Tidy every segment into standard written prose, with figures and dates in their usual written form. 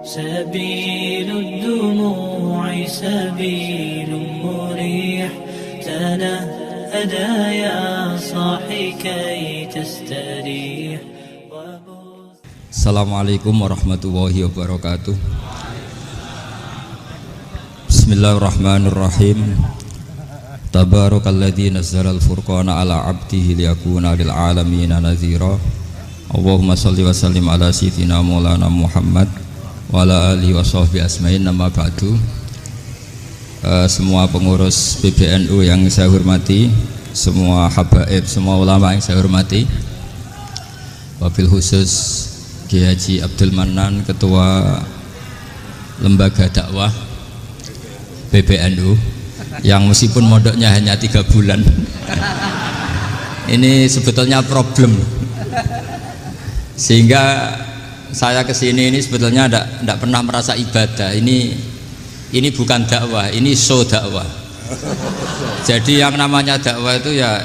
سبيل الدموع سبيل مريح تنهدى يا صاحي كي تستريح. Assalamualaikum warahmatullahi wabarakatuh. Bismillahirrahmanirrahim. Tabarakalladzi nazzalal furqana ala 'abdihi liyakuna lil 'alamina nadhira. Allahumma shalli wa sallim ala sayyidina Maulana Muhammad wa ala alihi wa sahbihi asma'in. Nama ba'du. Semua pengurus PBNU yang saya hormati, semua habaib, semua ulama yang saya hormati, wabil khusus Kiai Haji Abdul Manan, Ketua Lembaga Dakwah PBNU, yang meskipun mondoknya hanya 3 bulan ini sebetulnya problem, sehingga saya kesini ini sebetulnya tidak pernah merasa ibadah. Ini bukan dakwah, ini show dakwah. Jadi yang namanya dakwah itu ya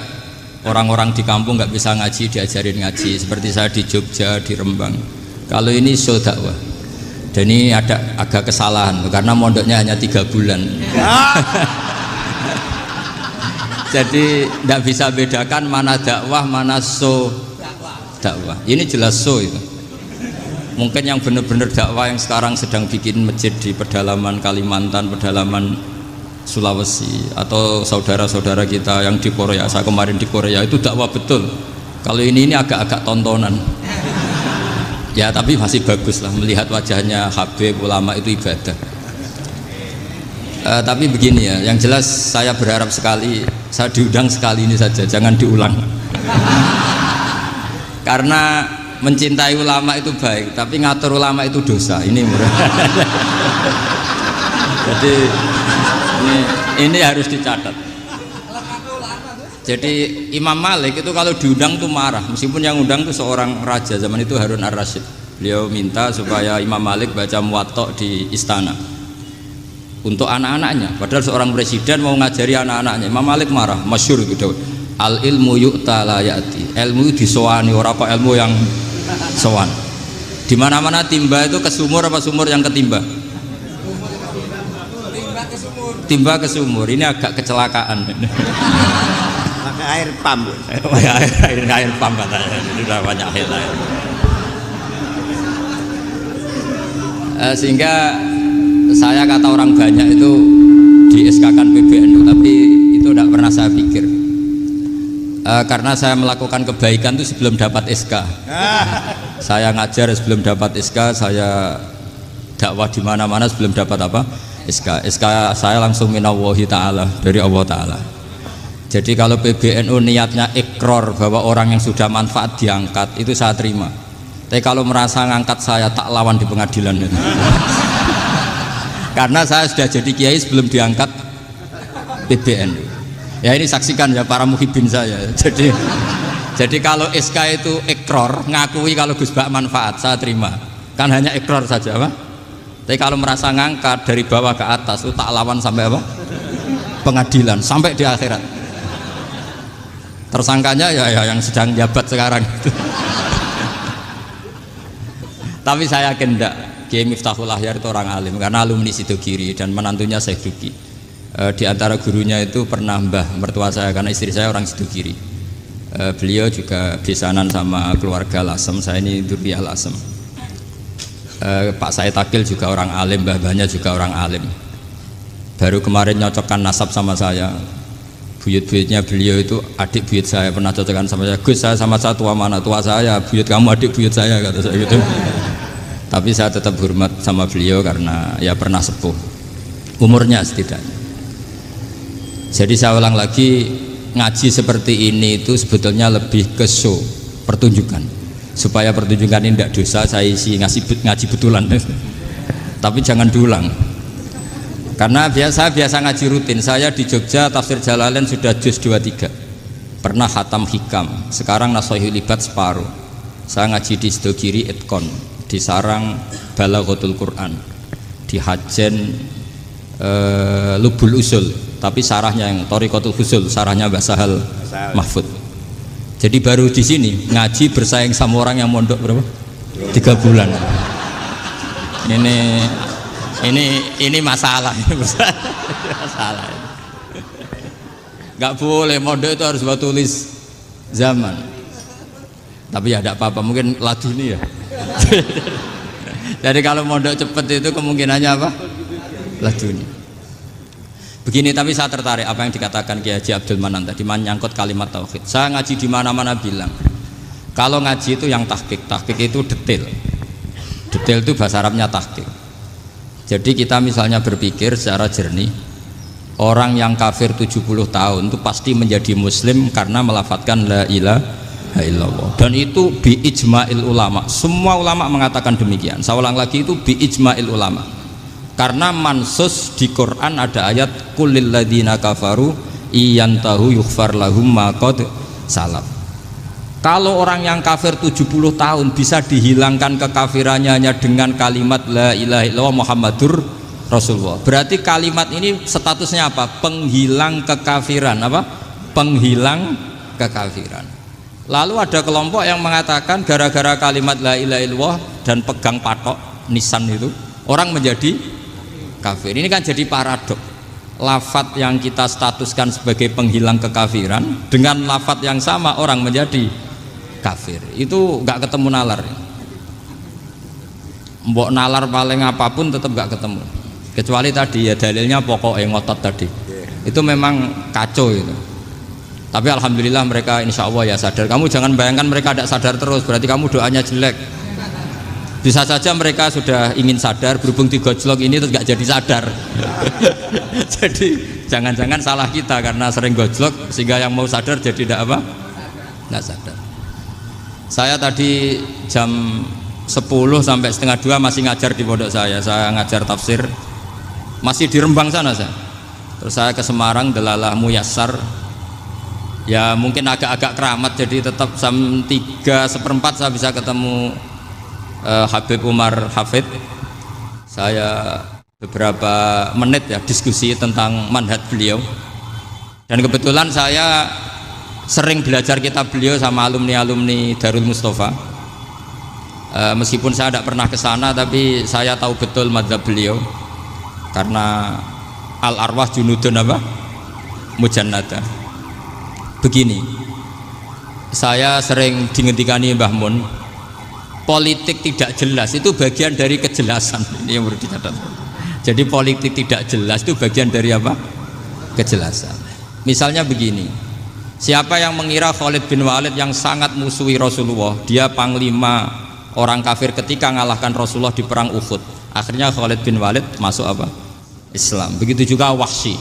orang-orang di kampung nggak bisa ngaji, diajarin ngaji. Seperti saya di Jogja, di Rembang. Kalau ini show dakwah. Dan ini ada agak kesalahan karena mondoknya hanya 3 bulan. Jadi tidak bisa bedakan mana dakwah, mana show dakwah. Ini jelas show itu. Mungkin yang benar-benar dakwah yang sekarang sedang bikin masjid di pedalaman Kalimantan, pedalaman Sulawesi, atau saudara-saudara kita yang di Korea. Saya kemarin di Korea itu dakwah betul. Kalau ini agak-agak tontonan. Ya tapi masih bagus lah melihat wajahnya habib ulama itu ibadah. Tapi begini ya, yang jelas saya berharap sekali saya diundang sekali ini saja, jangan diulang. Karena mencintai ulama itu baik, tapi ngatur ulama itu dosa. Ini murah. Jadi ini harus dicatat. Jadi Imam Malik itu kalau diundang tuh marah, meskipun yang undang tuh seorang raja zaman itu, Harun ar-Rasyid. Beliau minta supaya Imam Malik baca Muwatta di istana untuk anak-anaknya, padahal seorang presiden mau ngajari anak-anaknya. Imam Malik marah, masyhur gitu. Al ilmu yu'ta la ya'ti. Ilmu disowani, ora kok ilmu yang sowan. Di mana-mana timba itu ke sumur apa sumur yang ketimba? Timba ke sumur. Ini agak kecelakaan. Pakai air pump. air pump katanya. Ini udah banyak air. Sehingga saya kata orang banyak itu di SK-kan PBNU, tapi itu tidak pernah saya pikir. Karena saya melakukan kebaikan itu sebelum dapat SK. Saya ngajar sebelum dapat SK, saya dakwah di mana-mana sebelum dapat apa? SK. SK saya langsung minallahi ta'ala, dari Allah Ta'ala. Jadi kalau PBNU niatnya ikrar bahwa orang yang sudah manfaat diangkat, itu saya terima. Tapi kalau merasa ngangkat saya, tak lawan di pengadilan. Karena saya sudah jadi kiai sebelum diangkat PBNU. Ya ini saksikan ya para muhibin saya. Jadi kalau SK itu ikrar, ngakui kalau Gus Bak manfaat, saya terima. Kan hanya ikrar saja, Pak. Tapi kalau merasa ngangkat dari bawah ke atas, itu tak lawan sampai apa? Pengadilan, sampai di akhirat. Tersangkanya ya yang sedang jabat sekarang. Tapi saya yakin enggak. Kiai Miftahul Ahyar itu orang alim karena alumni Sidogiri dan menantunya Syekh Duki. Di antara gurunya itu pernah mbah mertua saya, karena istri saya orang Sidogiri. Beliau juga besanan sama keluarga Lasem, saya ini Durriyah Lasem. Pak Said Akil juga orang alim, mbah-mbahnya juga orang alim. Baru kemarin nyocokkan nasab sama saya. Buyut-buyutnya beliau itu adik buyut saya, pernah cocokkan sama saya. Gus, saya sama saya tua mana? Tua saya, buyut kamu adik buyut saya, kata saya gitu. Tapi saya tetap hormat sama beliau karena ya pernah sepuh umurnya setidaknya. Jadi saya ulang lagi, ngaji seperti ini itu sebetulnya lebih ke show, pertunjukan. Supaya pertunjukan ini tidak dosa, saya isi ngaji betulan. Tapi jangan diulang. Karena saya biasa ngaji rutin. Saya di Jogja tafsir Jalalain sudah juz 23. Pernah khatam hikam. Sekarang Nashahul Ibad separuh. Saya ngaji di Sidogiri Itkon, di Sarang Balaghatul Quran, di Hajen Lubul Usul, tapi sarahnya yang Thariqatul Usul, sarahnya Mbah Sahal Mahfud. Jadi baru di sini ngaji bersaing sama orang yang mondok berapa? 3 bulan. Ini masalah. Masalah. Nggak boleh mondok itu harus buat tulis zaman. Tapi ya tidak apa-apa, mungkin laduni ya. Jadi kalau mondok cepet itu kemungkinannya apa? Laduni. Begini, tapi saya tertarik apa yang dikatakan Kiai Haji Abdul Manan tadi menyangkut kalimat tauhid. Saya ngaji di mana-mana bilang, kalau ngaji itu yang tahqiq itu detail. Detail itu bahasa Arabnya tahqiq. Jadi kita misalnya berpikir secara jernih, orang yang kafir 70 tahun itu pasti menjadi muslim karena melafadzkan la ilaha illallah. Dan itu bi ijma'il ulama. Semua ulama mengatakan demikian. Saya ulang lagi, itu bi ijma'il ulama. Karena mansus di Quran ada ayat kulil ladzina kafaru iyantahu yughfar lahum ma qad salaf. Kalau orang yang kafir 70 tahun bisa dihilangkan kekafirannya hanya dengan kalimat la ilaha illallah Muhammadur Rasulullah. Berarti kalimat ini statusnya apa? Penghilang kekafiran, apa? Penghilang kekafiran. Lalu ada kelompok yang mengatakan gara-gara kalimat la ilaha illallah dan pegang patok nisan itu orang menjadi kafir. Ini kan jadi paradok. Lafat yang kita statuskan sebagai penghilang kekafiran dengan lafat yang sama orang menjadi kafir. Itu nggak ketemu nalar. Mbok nalar paling apapun tetap nggak ketemu. Kecuali tadi ya dalilnya pokoknya ngotot tadi. Itu memang kacau itu. Tapi alhamdulillah mereka insya Allah ya sadar. Kamu jangan bayangkan mereka tidak sadar terus, berarti kamu doanya jelek. Bisa saja mereka sudah ingin sadar, berhubung digojlok ini terus gak jadi sadar. Jadi jangan-jangan salah kita karena sering gojlok sehingga yang mau sadar jadi tidak apa? Nggak sadar. Saya tadi jam 10 sampai setengah 2 masih ngajar di pondok saya ngajar tafsir masih di Rembang sana saya. Terus saya ke Semarang Delalah Muyassar. Ya mungkin agak-agak keramat jadi tetap jam 3:4 saya bisa ketemu Habib Umar Hafid. Saya beberapa menit ya diskusi tentang manhaj beliau, dan kebetulan saya sering belajar kitab beliau sama alumni Darul Mustafa. Meskipun saya tidak pernah ke sana, tapi saya tahu betul mazhab beliau karena al arwah junudun apa mujannada. Begini, saya sering dingendikani Mbah Mun, politik tidak jelas itu bagian dari kejelasan. Ini yang perlu dicatat. Jadi politik tidak jelas itu bagian dari apa? Kejelasan. Misalnya begini, siapa yang mengira Khalid bin Walid yang sangat musuhi Rasulullah, dia panglima orang kafir ketika ngalahkan Rasulullah di perang Uhud, akhirnya Khalid bin Walid masuk apa? Islam. Begitu juga Wahsy,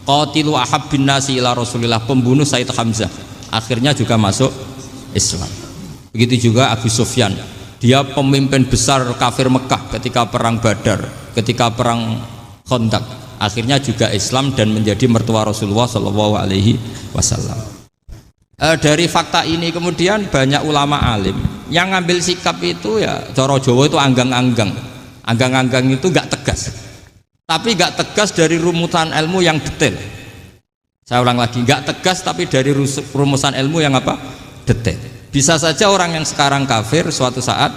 qatilu ahab bin nasi ila Rasulillah, pembunuh Said Hamzah, akhirnya juga masuk Islam. Begitu juga Abu Sufyan, dia pemimpin besar kafir Mekah ketika perang Badar, ketika perang Khandaq, akhirnya juga Islam dan menjadi mertua Rasulullah Shallallahu Alaihi Wasallam. Dari fakta ini kemudian banyak ulama alim yang ngambil sikap itu ya coro Jawa itu anggang-anggang itu gak tegas, tapi gak tegas dari rumusan ilmu yang detail. Saya ulang lagi, gak tegas tapi dari rumusan ilmu yang apa? Detail. Bisa saja orang yang sekarang kafir suatu saat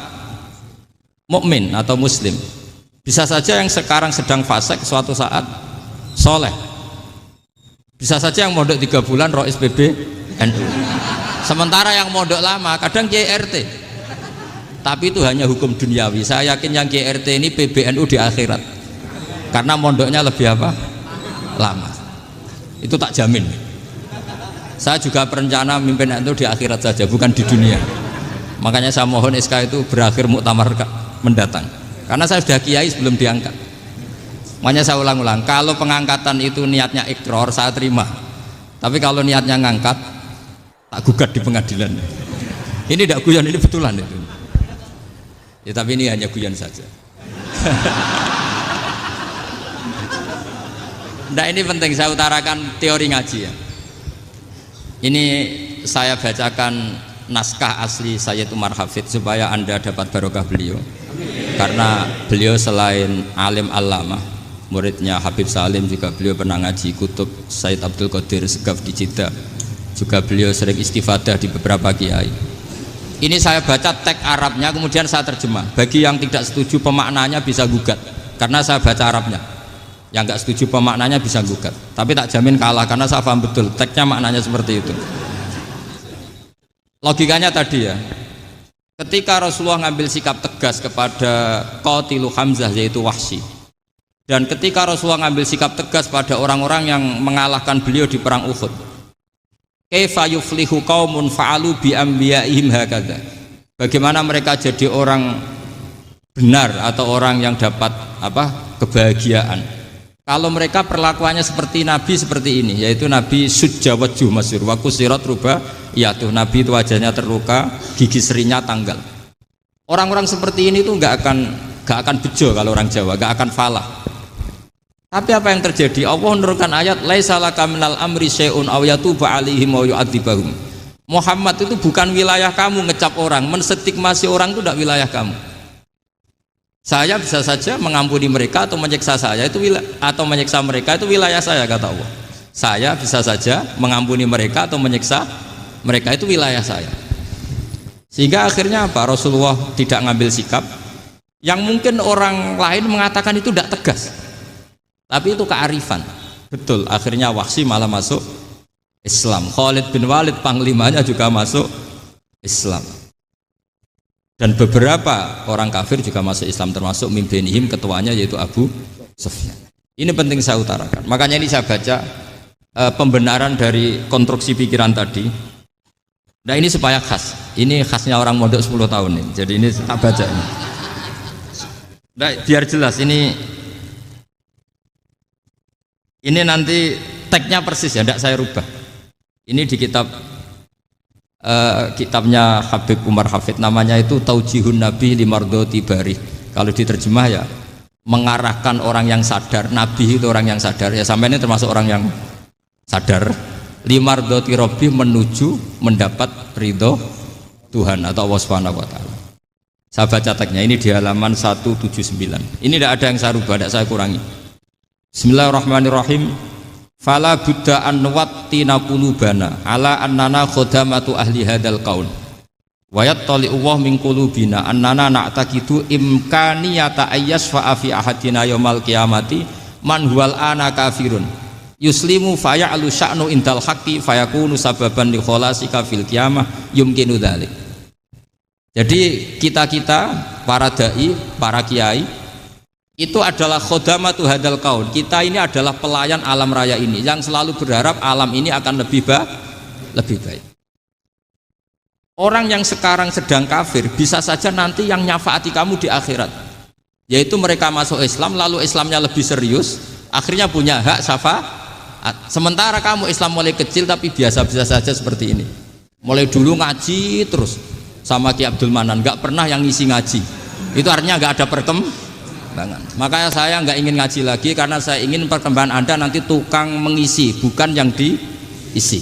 mukmin atau muslim. Bisa saja yang sekarang sedang fasik suatu saat soleh. Bisa saja yang mondok 3 bulan rois PB NU. Sementara yang mondok lama kadang Kiai RT. Tapi itu hanya hukum duniawi. Saya yakin yang Kiai RT ini PBNU di akhirat. Karena mondoknya lebih apa? Lama. Itu tak jamin. Saya juga berencana mimpin itu di akhirat saja, bukan di dunia. Makanya saya mohon SK itu berakhir muktamar mendatang. Karena saya sudah kiai sebelum diangkat. Makanya saya ulang-ulang, kalau pengangkatan itu niatnya ikrar, saya terima. Tapi kalau niatnya ngangkat, tak gugat di pengadilan. Ini tidak guyon, ini betulan itu. Ya, tapi ini hanya guyon saja. Nah, ini penting saya utarakan teori ngaji ya. Ini saya bacakan naskah asli Sayyid Umar Hafid supaya Anda dapat barokah beliau. Karena beliau selain alim allamah, muridnya Habib Salim, juga beliau pernah ngaji kutub Sayyid Abdul Qadir Segaf di Jeddah. Juga beliau sering istifadah di beberapa kiai. Ini saya baca teks Arabnya, kemudian saya terjemah. Bagi yang tidak setuju pemaknanya bisa gugat, karena saya baca Arabnya. Yang nggak setuju pemaknanya bisa gugat. Tapi tak jamin kalah, karena saya paham betul teksnya maknanya seperti itu. Logikanya tadi ya, ketika Rasulullah ngambil sikap tegas kepada Qatilu Hamzah yaitu Wahsy, dan ketika Rasulullah ngambil sikap tegas pada orang-orang yang mengalahkan beliau di perang Uhud, kaifa yuflihu qaumun fa'alu bi anbiya'ihim hakadha. Bagaimana mereka jadi orang benar atau orang yang dapat kebahagiaan kalau mereka perlakuannya seperti Nabi seperti ini, yaitu Nabi sujja wajhu masyhur wa kusirat ruba, yaitu Nabi itu wajahnya terluka, gigi serinya tanggal. Orang-orang seperti ini tuh nggak akan bejo kalau orang Jawa, nggak akan falah. Tapi apa yang terjadi? Allah menurunkan ayat laisa laka minal amri syai'un aw yatuba 'alaihim aw yu'adzibahum. Muhammad itu bukan wilayah kamu ngecap orang, menstigmasi orang itu tidak wilayah kamu. Saya bisa saja mengampuni mereka atau menyiksa saya itu atau menyiksa mereka itu wilayah saya, kata Allah. Saya bisa saja mengampuni mereka atau menyiksa mereka itu wilayah saya. Sehingga akhirnya apa? Rasulullah tidak ngambil sikap yang mungkin orang lain mengatakan itu tidak tegas. Tapi itu kearifan. Betul, akhirnya Wahsy malah masuk Islam. Khalid bin Walid panglimanya juga masuk Islam. Dan beberapa orang kafir juga masuk Islam, termasuk min bainihim ketuanya yaitu Abu Sufyan. Ini penting saya utarakan. Makanya ini saya baca pembenaran dari konstruksi pikiran tadi. Nah ini supaya khas. Ini khasnya orang mondok 10 tahun ini. Jadi ini tak baca ini. Nah, biar jelas ini nanti tagnya persis ya, tidak saya rubah. Ini di kitabnya Habib Umar Hafid, namanya itu Taujihun Nabi Limardoti Bari. Kalau diterjemah ya mengarahkan orang yang sadar. Nabi itu orang yang sadar. Ya sampai ini termasuk orang yang sadar. Limardoti Robbi menuju mendapat ridho Tuhan atau Allah Subhanahu Wa Taala. Saya baca tagnya ini di halaman 179. Ini tidak ada yang saya rubah, tidak saya kurangi. Bismillahirrahmanirrahim. Fala budda an nuwattina qulubana ala annana khodamatu ahli hadzal qaul wa yattali'u Allah min qulubina annana na'taqidu imkaniyata ayyasfa'a fi ahadina yaumal qiyamati man huwal ana kafirun yuslimu faya'lu sya'nu indal haqqi fayakunu sababan li kholasika fil qiyamah yumkinu dzalik. Jadi kita para dai, para kiai itu adalah khodamatu hadal kaun. Kita ini adalah pelayan alam raya ini yang selalu berharap alam ini akan lebih baik. Orang yang sekarang sedang kafir bisa saja nanti yang nyafaati kamu di akhirat, yaitu mereka masuk Islam lalu Islamnya lebih serius, akhirnya punya hak syafaat. Sementara kamu Islam mulai kecil tapi biasa-biasa saja seperti ini, mulai dulu ngaji terus sama Ki Abdul Manan, nggak pernah yang ngisi ngaji. Itu artinya nggak ada perkembangan. Makanya saya nggak ingin ngaji lagi, karena saya ingin perkembangan Anda nanti tukang mengisi, bukan yang diisi.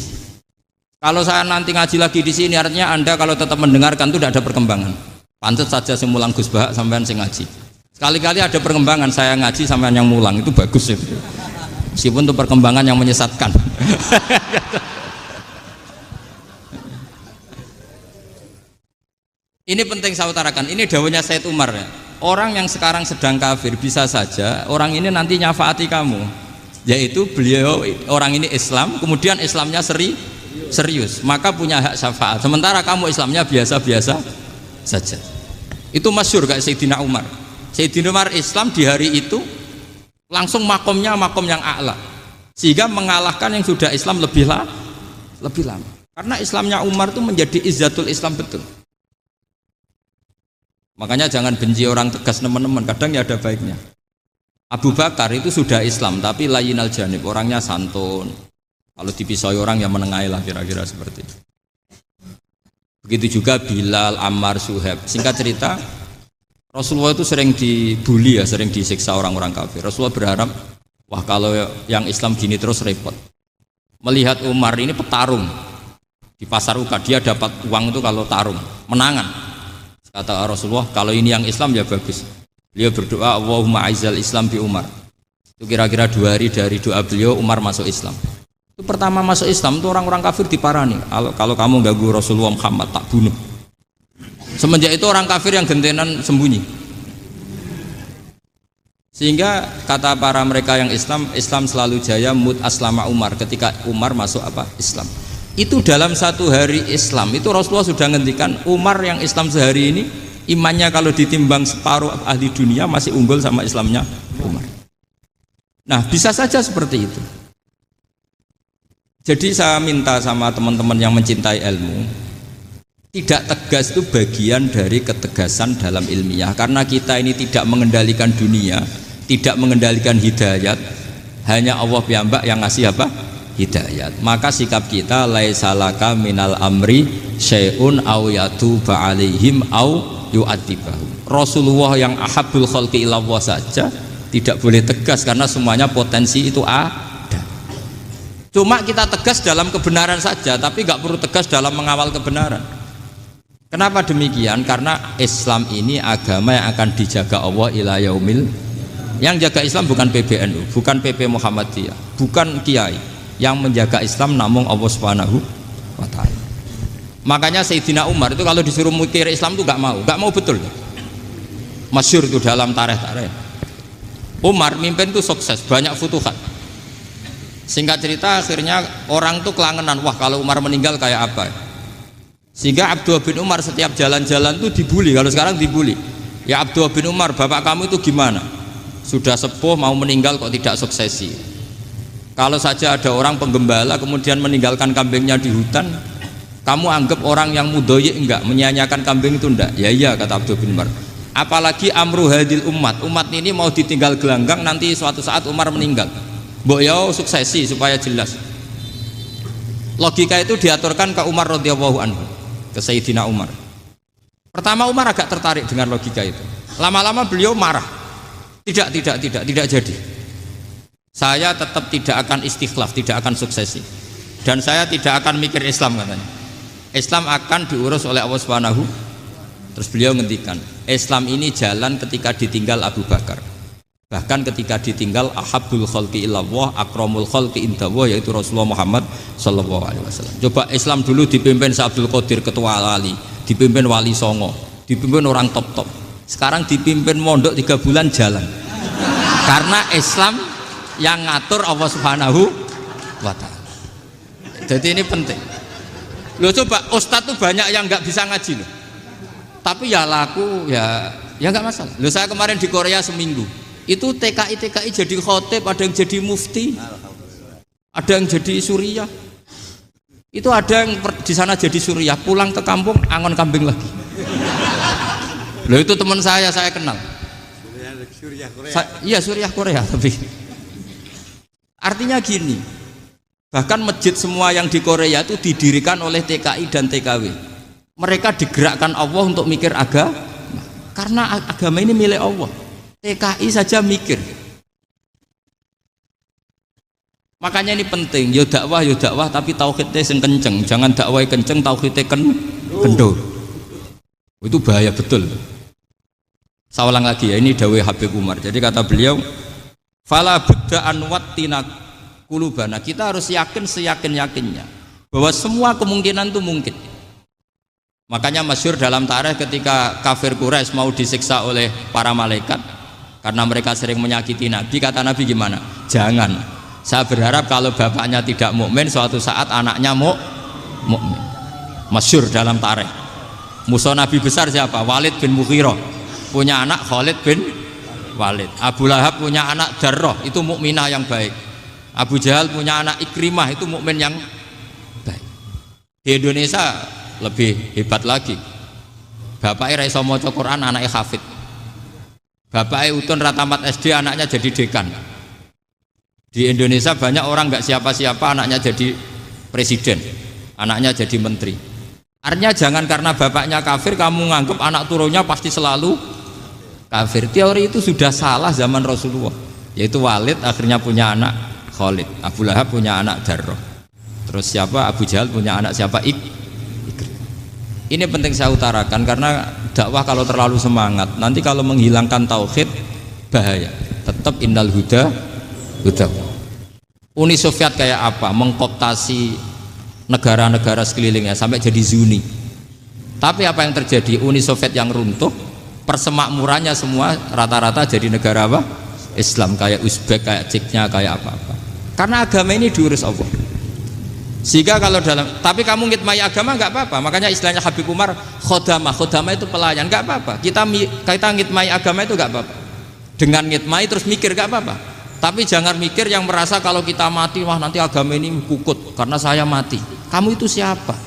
Kalau saya nanti ngaji lagi di sini, artinya Anda kalau tetap mendengarkan itu tidak ada perkembangan. Pantas saja semulang Gus Bahak sampean sing ngaji. Sekali-kali ada perkembangan, saya ngaji sampean yang mulang, itu bagus itu. Meskipun itu perkembangan yang menyesatkan. Ini penting saya utarakan. Ini dawuhnya Said Umar ya. Orang yang sekarang sedang kafir bisa saja orang ini nanti nyafaati kamu, yaitu beliau orang ini Islam, kemudian Islamnya serius, maka punya hak syafaat. Sementara kamu Islamnya biasa-biasa saja. Itu masyhur kayak Sayyidina Umar. Sayyidina Umar Islam di hari itu langsung makomnya makom yang a'la, sehingga mengalahkan yang sudah Islam lebih lama. Karena Islamnya Umar itu menjadi izzatul Islam betul. Makanya jangan benci orang tegas teman-teman, kadang ya ada baiknya. Abu Bakar itu sudah Islam tapi layinal janib, orangnya santun. Kalau dipisoi orang yang menengahi lah, kira-kira seperti itu. Begitu juga Bilal, Ammar, Suhaib. Singkat cerita, Rasulullah itu sering dibully ya, sering disiksa orang-orang kafir. Rasulullah berharap, wah kalau yang Islam gini terus repot. Melihat Umar ini petarung di pasar Uka, dia dapat uang itu kalau tarung, menangan. Kata Rasulullah, kalau ini yang Islam ya bagus. Beliau berdoa, Allahumma aizal Islam bi Umar. Itu kira-kira 2 hari dari doa beliau, Umar masuk Islam. Itu pertama masuk Islam itu orang-orang kafir diparani. Kalau kamu ganggu Rasulullah Muhammad tak bunuh. Semenjak itu orang kafir yang gentenan sembunyi. Sehingga kata para mereka yang Islam selalu jaya mut aslama Umar, ketika Umar masuk apa? Islam. Itu dalam satu hari Islam itu Rasulullah sudah ngendikan Umar yang Islam sehari ini imannya kalau ditimbang separuh ahli dunia masih unggul sama Islamnya Umar. Nah, bisa saja seperti itu. Jadi saya minta sama teman-teman yang mencintai ilmu, tidak tegas itu bagian dari ketegasan dalam ilmiah, karena kita ini tidak mengendalikan dunia, tidak mengendalikan hidayat, hanya Allah piyambak yang ngasih apa? Hidayat. Maka sikap kita laisalaka minal amri syai'un aw yatuba alaihim aw yu'adzibahum. Rasulullah yang ahabbul khalqi ilallah saja tidak boleh tegas karena semuanya potensi itu ada. Cuma kita tegas dalam kebenaran saja, tapi nggak perlu tegas dalam mengawal kebenaran. Kenapa demikian? Karena Islam ini agama yang akan dijaga Allah ila yaumil. Yang jaga Islam bukan PBNU, bukan PP Muhammadiyah, bukan kiai. Yang menjaga Islam namun Allah Subhanahu wa taala. Makanya Sayyidina Umar itu kalau disuruh mikir Islam itu nggak mau betul. Masyhur itu dalam tarikh-tarikh. Umar mimpin itu sukses, banyak futuhat. Singkat cerita akhirnya orang tuh kelangenan, wah kalau Umar meninggal kayak apa? Sehingga Abdullah bin Umar setiap jalan-jalan tuh dibully. Kalau sekarang dibully, ya Abdullah bin Umar, bapak kamu itu gimana? Sudah sepuh mau meninggal kok tidak suksesi. Kalau saja ada orang penggembala kemudian meninggalkan kambingnya di hutan, kamu anggap orang yang mudoyik enggak, menyanyiakan kambing itu enggak? Ya iya, kata Abdullah bin Umar. Apalagi amru hadil umat ini mau ditinggal gelanggang, nanti suatu saat Umar meninggal. Mbok ya suksesi supaya jelas. Logika itu diaturkan ke Umar radhiyallahu anhu, ke Sayyidina Umar. Pertama Umar agak tertarik dengan logika itu. Lama-lama beliau marah. Tidak jadi. Saya tetap tidak akan istikhlaf, tidak akan suksesi. Dan saya tidak akan mikir Islam katanya. Islam akan diurus oleh Allah Subhanahu. Terus beliau ngendikan, Islam ini jalan ketika ditinggal Abu Bakar. Bahkan ketika ditinggal ahabbul khalqi ilallah akramul khalqi indallah, yaitu Rasulullah Muhammad sallallahu alaihi wasallam. Coba Islam dulu dipimpin Abdul Qadir ketua wali, dipimpin wali songo, dipimpin orang top-top. Sekarang dipimpin mondok 3 bulan jalan. Karena Islam yang ngatur Allah Subhanahu wa taala. Jadi ini penting. Loh coba ustadz tuh banyak yang nggak bisa ngaji loh. Tapi ya laku ya nggak masalah. Loh saya kemarin di Korea seminggu. Itu TKI jadi khotib, ada yang jadi mufti, ada yang jadi suriah. Itu ada yang di sana jadi suriah, pulang ke kampung angon kambing lagi. Loh itu teman saya kenal. Iya suriah Korea tapi. Artinya gini, bahkan masjid semua yang di Korea itu didirikan oleh TKI dan TKW. Mereka digerakkan Allah untuk mikir agama, karena agama ini milik Allah. TKI saja mikir. Makanya ini penting, yo dakwah tapi tauhidnya sing kenceng, jangan dakwah kenceng tauhidnya kendor. Itu bahaya betul. Saya ulang lagi ya, ini dawuh Habib Umar. Jadi kata beliau, fala budda an wattina qulubana. Kita harus yakin seyakin-yakinnya bahwa semua kemungkinan itu mungkin. Makanya masyhur dalam tarikh ketika kafir Quraisy mau disiksa oleh para malaikat karena mereka sering menyakiti Nabi, kata Nabi gimana? Jangan. Saya berharap kalau bapaknya tidak mukmin, suatu saat anaknya mukmin. Masyhur dalam tarikh. Musuh Nabi besar siapa? Walid bin Mughirah. Punya anak Khalid bin Walid. Abu Lahab punya anak Darrah, itu mukminah yang baik. Abu Jahal punya anak Ikrimah, itu mukmin yang baik. Di Indonesia lebih hebat lagi. Bapaknya ra iso maca Quran, anaknya hafid. Bapaknya Utun Ratamat SD, anaknya jadi dekan. Di Indonesia banyak orang nggak siapa-siapa, anaknya jadi presiden, anaknya jadi menteri. Artinya jangan karena bapaknya kafir kamu nganggep anak turunnya pasti selalu kafir. Teori itu sudah salah zaman Rasulullah. Yaitu Walid akhirnya punya anak Khalid, Abu Lahab punya anak Darrah. Terus siapa? Abu Jahal punya anak siapa? Ini penting saya utarakan karena dakwah kalau terlalu semangat, nanti kalau menghilangkan tauhid bahaya. Tetap innal huda. Uni Soviet kayak apa? Mengkooptasi negara-negara sekelilingnya sampai jadi Zuni. Tapi apa yang terjadi? Uni Soviet yang runtuh, persemakmurannya semua rata-rata jadi negara apa? Islam, kayak Uzbek, kayak Ceknya, kayak apa-apa. Karena agama ini diurus Allah. Sehingga kalau tapi kamu ngitmai agama nggak apa-apa. Makanya istilahnya Habib Umar, khodamah itu pelayan, nggak apa-apa. Kita ngitmai agama itu nggak apa-apa. Dengan ngitmai terus mikir nggak apa-apa. Tapi jangan mikir yang merasa kalau kita mati, wah nanti agama ini kukut karena saya mati. Kamu itu siapa?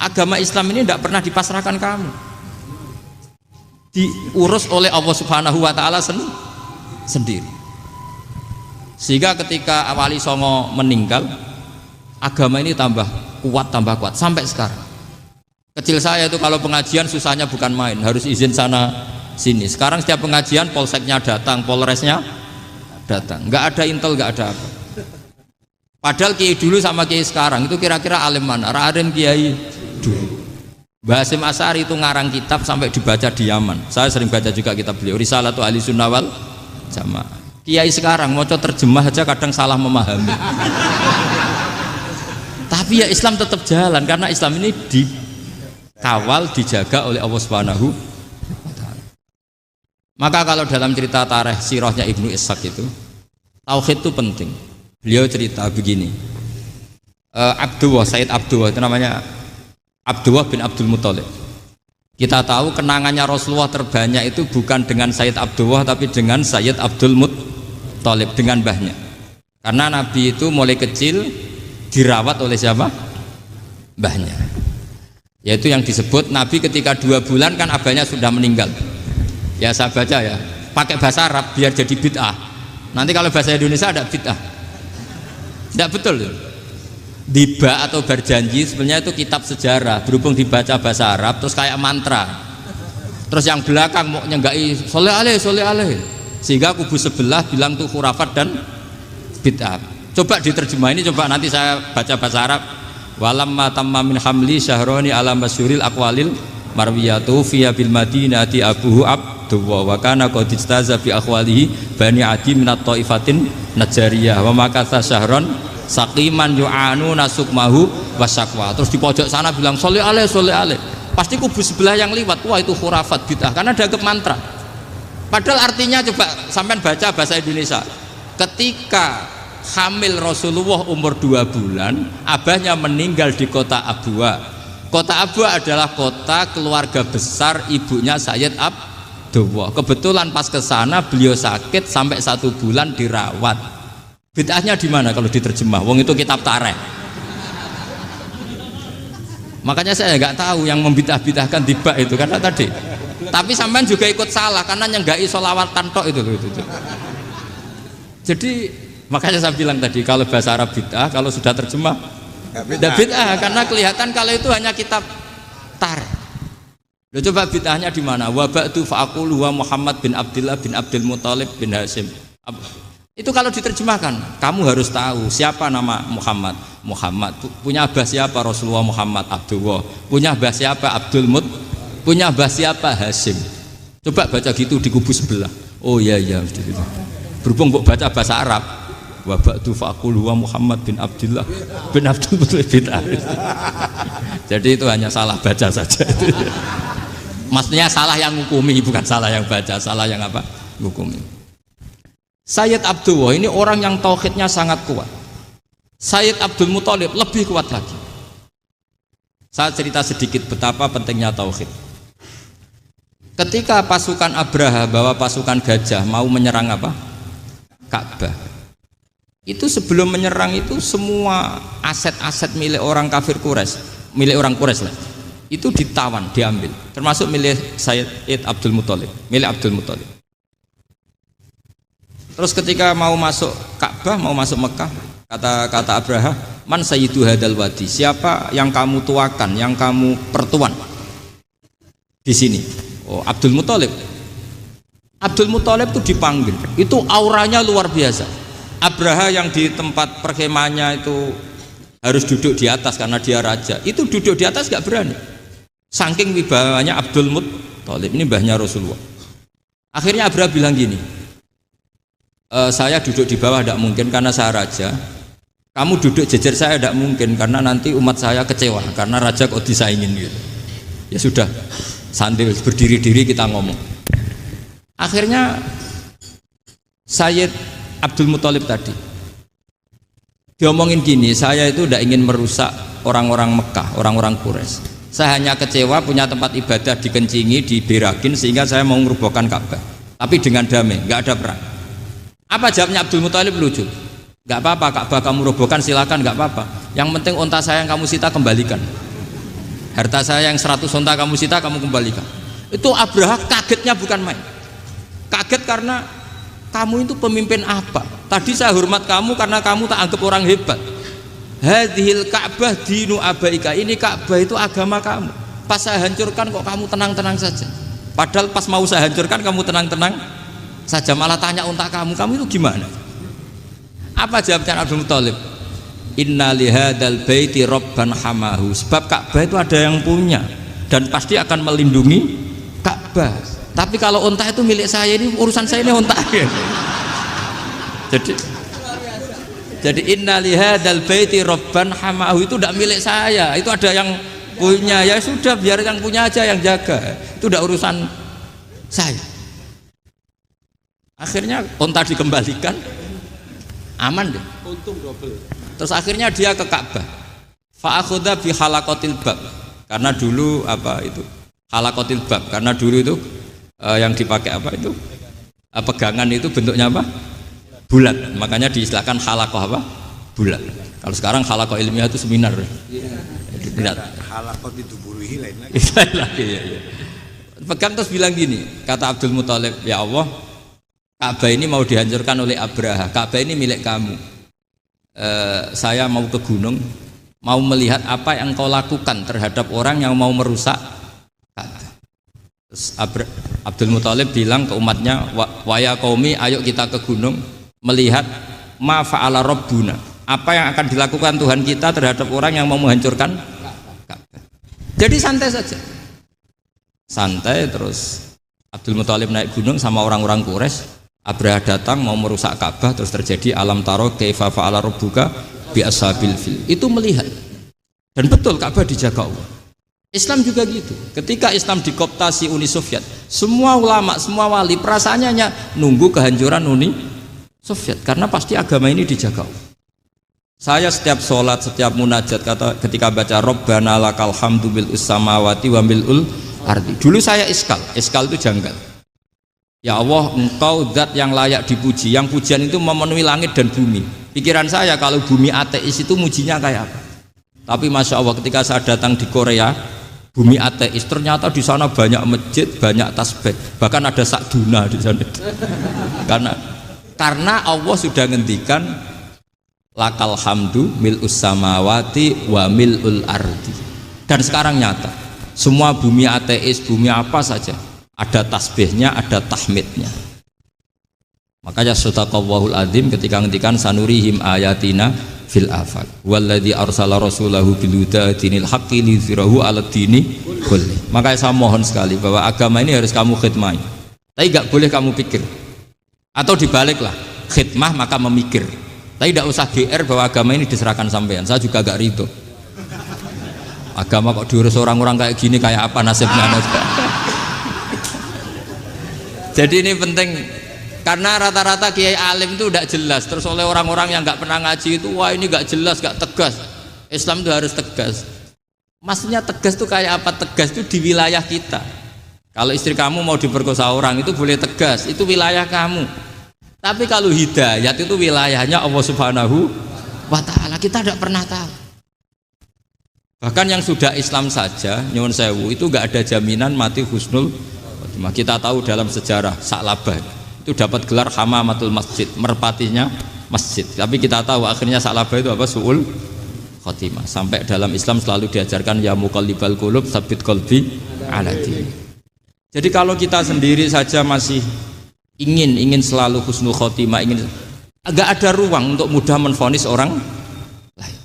Agama Islam ini tidak pernah dipasrahkan kamu. Diurus oleh Allah Subhanahu wa Ta'ala sendiri. Sehingga ketika Wali Songo meninggal, agama ini tambah kuat sampai sekarang. Kecil saya itu kalau pengajian susahnya bukan main, harus izin sana sini. Sekarang setiap pengajian polseknya datang, polresnya datang, nggak ada intel, nggak ada apa. Padahal kiai dulu sama kiai sekarang itu kira-kira alim mana? Alim kiai dulu. Mbah Hasyim Asy'ari itu ngarang kitab sampai dibaca di Yaman. Saya sering baca juga kitab beliau, Risalatu Ahli Sunnah wal Jamaah. Kiai sekarang mau terjemah aja kadang salah memahami. Tapi ya Islam tetap jalan karena Islam ini dikawal, dijaga oleh Allah Subhanahu wa Ta'ala. Maka kalau dalam cerita tarikh sirahnya Ibnu Ishaq itu, tauhid itu penting. Beliau cerita begini, Sayyid Abdullah itu namanya Abdullah bin Abdul Muthalib. Kita tahu kenangannya Rasulullah terbanyak itu bukan dengan Sayyid Abdullah tapi dengan Sayyid Abdul Muthalib, dengan mbahnya. Karena Nabi itu mulai kecil dirawat oleh siapa? Mbahnya. Yaitu yang disebut Nabi ketika 2 bulan kan abahnya sudah meninggal. Ya saya baca ya, pakai bahasa Arab biar jadi bid'ah. Nanti kalau bahasa Indonesia ada bid'ah. Tidak betul. Diba atau berjanji sebenarnya itu kitab sejarah, berhubung dibaca bahasa Arab terus kayak mantra. Terus yang belakang mau nyenggai soleh aleh, sehingga kubu sebelah bilang tuh khurafat dan bid'ah. Coba diterjemah ini, coba nanti saya baca bahasa Arab. Walamma tamma min hamli syahroni ala masyuril aqwalil marwiyatu fiya bil madinati abuhu abdullah wa kana qad istaza bi akhwalihi bani adi minat taifatin najariyah wa makatha syahron saqiman yu'anu nasukmahu wasakwa. Terus di pojok sana bilang soleh aleh. Pasti kubu sebelah yang liwat, wah itu khurafat bid'ah karena dianggap mantra. Padahal artinya coba sampean baca bahasa Indonesia. Ketika hamil Rasulullah umur 2 bulan, abahnya meninggal di kota Abwa. Kota Abwa adalah kota keluarga besar ibunya Sayyid Abdullah. Kebetulan pas ke sana beliau sakit sampai 1 bulan dirawat. Bid'ahnya di mana kalau diterjemah? Wong itu kitab tarikh. Makanya saya nggak tahu yang membid'ah-bid'ahkan tiba itu karena tadi. Tapi sampean juga ikut salah karena nyenggai sholawatan tok itu. Jadi makanya saya bilang tadi kalau bahasa Arab bid'ah, kalau sudah terjemah tidak bid'ah karena kelihatan kalau itu hanya kitab tarikh. Loh, coba bid'ahnya di mana? Wa ba'du fa'aqulu wa Muhammad bin Abdullah bin Abdul Muthalib bin Hasyim. Itu kalau diterjemahkan, kamu harus tahu siapa nama Muhammad. Muhammad punya abah siapa? Rasulullah Muhammad Abdullah. Punya abah siapa? Abdul Mut. Punya abah siapa? Hasyim. Coba baca gitu di kubu sebelah. Oh iya gitu. Berhubung kok baca bahasa Arab. Wa ba'du fa'aqulu wa Muhammad bin Abdullah bin Abdul Muthalib bin Hasyim. Jadi itu hanya salah baca saja. Maksudnya salah yang hukumi, bukan salah yang baca, salah yang apa? Hukumi. Sayyid Abdullah ini orang yang tauhidnya sangat kuat. Sayyid Abdul Muthalib lebih kuat lagi. Saya cerita sedikit betapa pentingnya tauhid. Ketika pasukan Abraha bawa pasukan gajah mau menyerang apa? Ka'bah. Itu sebelum menyerang itu semua aset-aset milik orang kafir Quraisy, milik orang Quraisy lah. Itu ditawan, diambil, termasuk milik Sayyid Abdul Muthalib, milik Abdul Muthalib. Terus ketika mau masuk Ka'bah, mau masuk Mekah, kata Abraha, man sayyidu hadal wadi, siapa yang kamu tuakan, yang kamu pertuan di sini? Oh, Abdul Muthalib. Abdul Muthalib itu dipanggil, itu auranya luar biasa. Abraha yang di tempat perkemahannya itu harus duduk di atas karena dia raja, itu duduk di atas gak berani. Saking wibawanya Abdul Muthalib, ini mbahnya Rasulullah. Akhirnya Abraha bilang gini, saya duduk di bawah tidak mungkin karena saya raja. Kamu duduk jejer saya tidak mungkin karena nanti umat saya kecewa karena raja kok disaingin gitu. Ya sudah, santai berdiri-diri kita ngomong. Akhirnya Sayyid Abdul Muthalib tadi diomongin gini, saya itu tidak ingin merusak orang-orang Mekah, orang-orang Quraisy. Saya hanya kecewa punya tempat ibadah dikencingi, diberakin sehingga saya mau merubuhkan Ka'bah. Tapi dengan damai, nggak ada perang. Apa jawabnya Abdul Muthalib? Lucu. Nggak apa-apa, Ka'bah kamu robohkan silakan, nggak apa-apa. Yang penting unta saya yang kamu sita kembalikan. Harta saya yang 100 unta kamu sita kamu kembalikan. Itu Abraha kagetnya bukan main. Kaget karena kamu itu pemimpin apa? Tadi saya hormat kamu karena kamu tak anggap orang hebat. Hadhil Ka'bah dinu abaika, ini Ka'bah itu agama kamu. Pas saya hancurkan kok kamu tenang-tenang saja. Padahal pas mau saya hancurkan kamu tenang-tenang saja, malah tanya unta kamu itu gimana? Apa jawabnya Abdul Muthalib? Inna lihadal baiti robban hamahu, sebab Ka'bah itu ada yang punya dan pasti akan melindungi Ka'bah. Tapi kalau unta itu milik saya, ini urusan saya, ini unta. Jadi inna lihadal baiti robban hamahu itu tidak milik saya, itu ada yang punya. Ya sudah, biar yang punya aja yang jaga, itu tidak urusan saya. Akhirnya unta dikembalikan, aman deh, untung double. Terus akhirnya dia ke Ka'bah, fa'akhudha bi halaqatil bab, karena dulu apa itu halaqatil bab, karena dulu itu yang dipakai apa itu pegangan itu bentuknya apa, bulat, makanya diistilahkan halaqah apa, bulat. Kalau sekarang halaqah ilmiah itu seminar. Tidak. Halaqah itu buruhi lain lagi. Ya. Pegang terus bilang gini, kata Abdul Muthalib, ya Allah, Ka'bah ini mau dihancurkan oleh Abraha, Ka'bah ini milik kamu. Saya mau ke gunung, mau melihat apa yang kau lakukan terhadap orang yang mau merusak Ka'bah. Terus Abdul Muthalib bilang ke umatnya, wa ya qaumi, ayo kita ke gunung melihat ma fa'ala rabbuna, apa yang akan dilakukan Tuhan kita terhadap orang yang mau menghancurkan Ka'bah. Jadi santai saja, santai. Terus Abdul Muthalib naik gunung sama orang-orang Quraisy. Abraha datang mau merusak Ka'bah, terus terjadi alam taro kaifa fa'ala rabbuka bi ashabil fil. Itu melihat. Dan betul Ka'bah dijaga Allah. Islam juga gitu. Ketika Islam dikoptasi Uni Soviet, semua ulama, semua wali perasaannya hanya nunggu kehancuran Uni Soviet, karena pasti agama ini dijaga Allah. Saya setiap sholat, setiap munajat, kata ketika baca Rabbana lakal hamdu bil samawati wa mil'ul ardi. Dulu saya iskal itu janggal. Ya Allah, engkau zat yang layak dipuji, yang pujian itu memenuhi langit dan bumi. Pikiran saya kalau bumi ateis itu mujinya kayak apa? Tapi Masya Allah, ketika saya datang di Korea, bumi ateis, ternyata di sana banyak masjid, banyak tasbih, bahkan ada sakduna di sana. Karena Allah sudah ngendikan lakal hamdu mil'us samawati wa mil'ul ardi. Dan sekarang nyata, semua bumi ateis, bumi apa saja, ada tasbihnya, ada tahmidnya. Makanya sadaqallahul adzim ketika ngendikan sanurihim ayatina fil afaq walladzi arsala rasulahu bil huda dinil haqqi liyuzhirahu 'alad dini kulli. Makanya saya mohon sekali bahwa agama ini harus kamu khidmah. Tapi enggak boleh kamu pikir. Atau dibaliklah, khidmah maka memikir. Tapi tidak usah GR bahwa agama ini diserahkan sampean. Saya juga enggak ridho. Agama kok diurus orang-orang kayak gini, kayak apa nasibnya? Jadi ini penting, karena rata-rata kiai alim itu tidak jelas. Terus oleh orang-orang yang nggak pernah ngaji itu, wah ini nggak jelas, nggak tegas. Islam itu harus tegas. Maksudnya tegas itu kayak apa? Tegas itu di wilayah kita. Kalau istri kamu mau diperkosa orang itu boleh tegas, itu wilayah kamu. Tapi kalau hidayat itu wilayahnya Allah Subhanahu wa Ta'ala, kita tidak pernah tahu. Bahkan yang sudah Islam saja, nyuwun sewu, itu nggak ada jaminan mati husnul. Kita tahu dalam sejarah Sa'labah itu dapat gelar hamamatul masjid, merpatinya masjid. Tapi kita tahu akhirnya Sa'labah itu apa? Su'ul khotimah. Sampai dalam Islam selalu diajarkan ya muqallibal qulub tsabbit qalbi ala din. Jadi kalau kita sendiri saja masih ingin selalu husnul khotimah, agak ada ruang untuk mudah menvonis orang lain.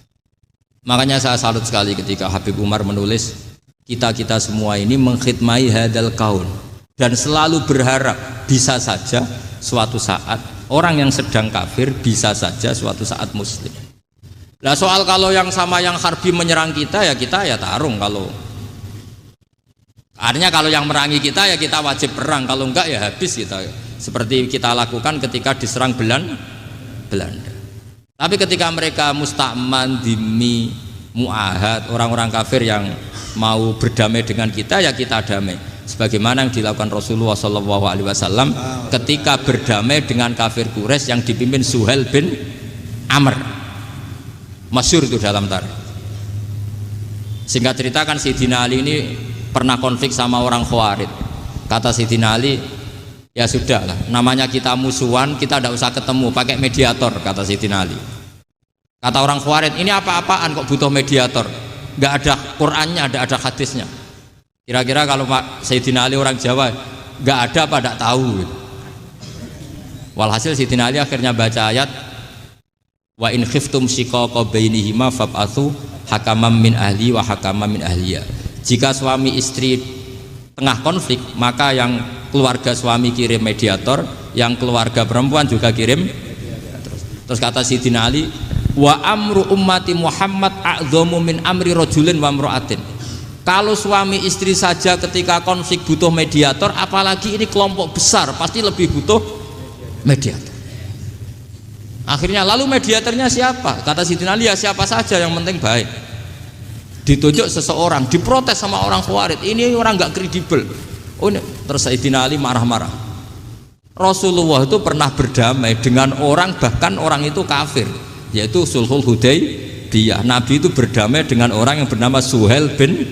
Makanya saya salut sekali ketika Habib Umar menulis kita semua ini mengkhidmati hadal kaun, dan selalu berharap bisa saja suatu saat orang yang sedang kafir bisa saja suatu saat muslim. Nah soal kalau yang sama yang harbi menyerang kita ya tarung. Kalau Artinya kalau yang merangi kita ya kita wajib perang, kalau enggak ya habis kita. Seperti kita lakukan ketika diserang Belanda. Tapi ketika mereka musta'man, dhimmi, mu'ahad, orang-orang kafir yang mau berdamai dengan kita ya kita damai. Sebagaimana yang dilakukan Rasulullah SAW ketika berdamai dengan kafir Quraisy yang dipimpin Suhail bin Amr. Masyhur itu dalam tarikh. Singkat cerita kan Sayyidina Ali ini pernah konflik sama orang Khawarij. Kata Sayyidina Ali, ya sudah lah, namanya kita musuhan, kita tidak usah ketemu, pakai mediator, kata Sayyidina Ali. Kata orang Khawarij, ini apa-apaan kok butuh mediator, nggak ada Qur'annya, nggak ada hadisnya. Kira-kira kalau Pak Sayyidina Ali orang Jawa, nggak ada apa tidak tahu. Walhasil Sayyidina Ali akhirnya baca ayat, wa in khiftum shiqaqa bainihima fab'atsu hakaman min ahli wa hakaman min ahliya. Jika suami istri tengah konflik, maka yang keluarga suami kirim mediator, yang keluarga perempuan juga kirim. Terus kata Sayyidina Ali, wa amru ummati Muhammad a'dhamu min amri rajulin wa imra'atin. Kalau suami istri saja ketika konflik butuh mediator, apalagi ini kelompok besar pasti lebih butuh mediator. Akhirnya lalu mediatornya siapa? Kata Sayyidina Ali, ya siapa saja yang penting baik. Ditunjuk seseorang, diprotes sama orang Khawarij, ini orang nggak kredibel. Oh, ini. Terus Sayyidina Ali marah-marah. Rasulullah itu pernah berdamai dengan orang, bahkan orang itu kafir, yaitu Sulhul Hudaybiyah. Nabi itu berdamai dengan orang yang bernama Suhail bin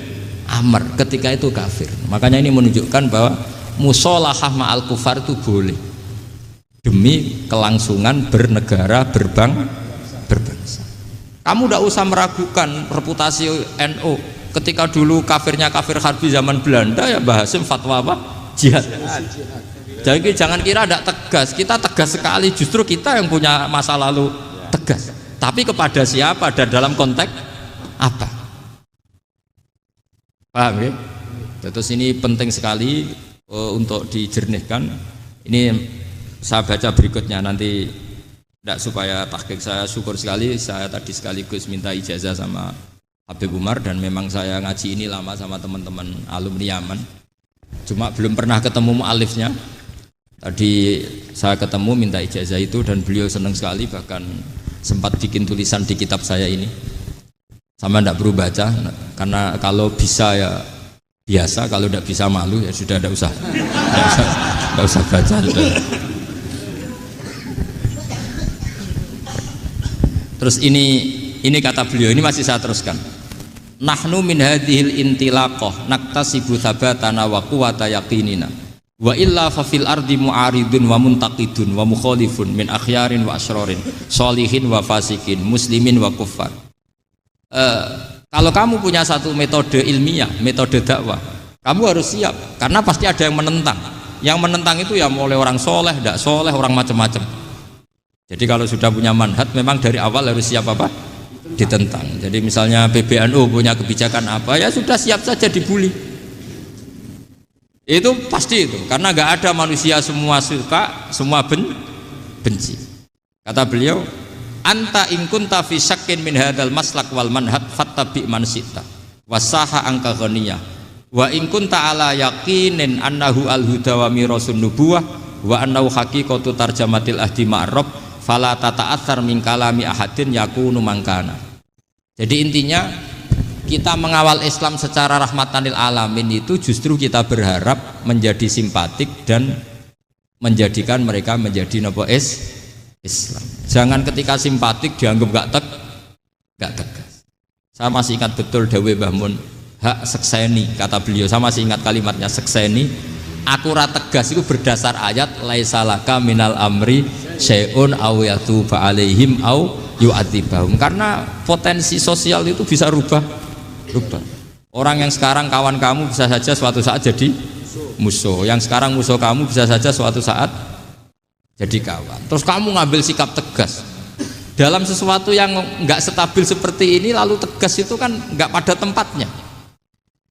Amr ketika itu kafir. Makanya ini menunjukkan bahwa musolahah ma'al kufar itu boleh demi kelangsungan bernegara, berbangsa. Kamu tidak usah meragukan reputasi NU. Ketika dulu kafirnya kafir harbi zaman Belanda, ya Mbah Hasim fatwa apa? Jihad. Jadi jangan kira tidak tegas, kita tegas sekali. Justru kita yang punya masa lalu tegas. Tapi kepada siapa dan dalam konteks apa? Paham ya? Terus ini penting sekali untuk dijernihkan. Ini saya baca berikutnya nanti. Tidak supaya tahqiq, saya syukur sekali, saya tadi sekaligus minta ijazah sama Habib Umar dan memang saya ngaji ini lama sama teman-teman alumni Yaman, cuma belum pernah ketemu mu'alifnya. Tadi saya ketemu minta ijazah itu dan beliau senang sekali, bahkan sempat bikin tulisan di kitab saya ini. Sama tidak perlu baca, karena kalau bisa ya biasa, kalau tidak bisa malu ya sudah, tidak usah baca sudah. Terus ini kata beliau, ini masih saya teruskan. Nahnu min hadhil intilaqah naktasibu thabatana wa quwwata yaqinina wa illa fa fil ardi mu'aridun wa muntaqidun wa mukhalifun min akhyarin wa asyrarin sholihin wa fasikin muslimin wa kuffar. Kalau kamu punya satu metode ilmiah, metode dakwah, kamu harus siap karena pasti ada yang menentang. Yang menentang itu ya mulai orang soleh, tidak soleh, orang macam-macam. Jadi kalau sudah punya manhaj memang dari awal harus siap apa? Ditentang. Jadi misalnya PBNU punya kebijakan apa, ya sudah siap saja dibully. Itu pasti itu, karena nggak ada manusia semua suka, semua benci. Kata beliau, anta in kunta fi syakkin min hadzal maslak wal manhaj fattabi man syi'ta wasaha angka ghaniyah wa in kunta ala yaqinin annahu al huda wa mirasun nubuwah wa annahu haqiqatu tarjamatil ahdi ma'rab fala tata'atsar min kalami ahadin yakunu mangkana. Jadi intinya kita mengawal Islam secara rahmatan lil alamin itu justru kita berharap menjadi simpatik dan menjadikan mereka menjadi Islam. Jangan ketika simpatik dianggap gak tegas. Saya masih ingat betul dawuh Mbah Mun, hak sekseni, kata beliau. Saya masih ingat kalimatnya sekseni. Akurat tegas itu berdasar ayat laisalaka minal amri syai'un aw yatuba alaihim aw yu'adzibahum, karena potensi sosial itu bisa rubah. Orang yang sekarang kawan kamu bisa saja suatu saat jadi musuh, yang sekarang musuh kamu bisa saja suatu saat jadi kawan. Terus kamu ngambil sikap tegas dalam sesuatu yang nggak stabil seperti ini, lalu tegas itu kan nggak pada tempatnya.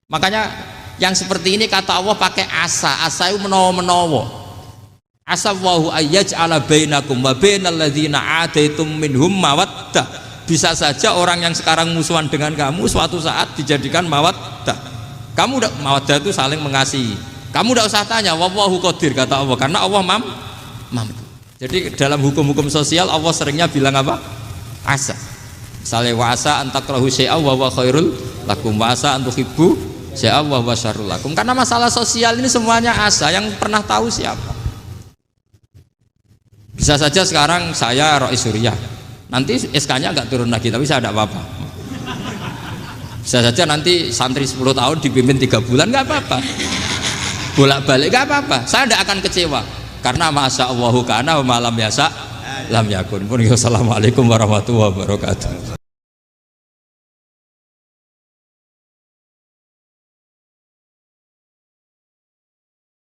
Makanya yang seperti ini kata Allah pakai asa itu menawa-menawa. Asa wahu ayyaj'ala bainakum wa bainal ladzina ataitum minhum mawaddah. Bisa saja orang yang sekarang musuhan dengan kamu suatu saat dijadikan mawaddah. Kamu udah mawaddah itu saling mengasihi. Kamu tidak usah tanya, wallahu qadir kata Allah, karena Allah mampu. Jadi dalam hukum-hukum sosial Allah seringnya bilang apa? Asa. Misalnya wasa antakrahu syai'a wa huwa khairul lakum, wasa antuhibbu syai'a wa huwa syarrul lakum. Karena masalah sosial ini semuanya asa, yang pernah tahu siapa? Bisa saja sekarang saya Rois Surya, nanti SK-nya nggak turun lagi, tapi saya tidak apa-apa. Bisa saja nanti santri 10 tahun dipimpin 3 bulan, nggak apa-apa. Bolak-balik nggak apa-apa. Saya tidak akan kecewa karena masya Allahu kana wa malam yasa lam yakun. Assalamualaikum warahmatullahi wabarakatuh.